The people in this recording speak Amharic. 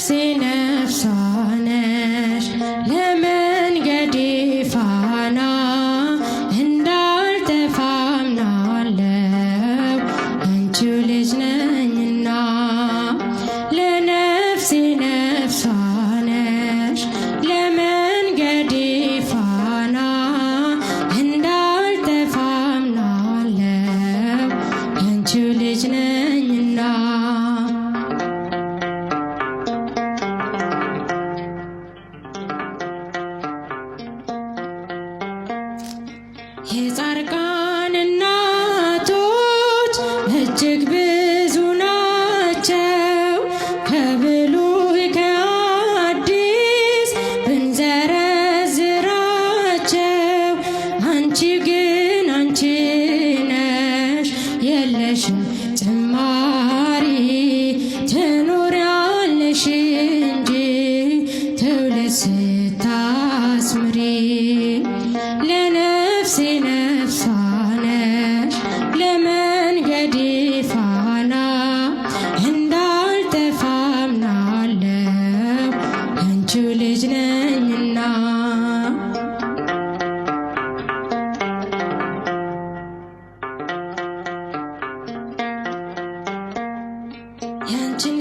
ለነፍሴ ነፍሷ ነሽ ለመንገዴ ፋና እንዳልጠፋ አምናለሁ አንቺው ልጅ ነኝና ለነፍሴ ነፍሷ ነሽ ለመንገዴ ፋና እንዳልጠፋ አምናለሁ አንቺው ልጅ ነኝና የጻድቃን እናቶች እጅግ ብዙ ናቸው ከብሉይ ከአዲስ ብንዘረዝራቸው አንቺ ግን አንቺ ነሽ የለሽም ጭማሪ ትኖሪያለሽ እንጂ ትውልድ ስታስምሪ ለነፍሴ ነፍሷ ነሽ ለመንገዴ ፋና እንዳልጠፋ አምናለሁ አንቺው ልጅ ነኝና ያንቺን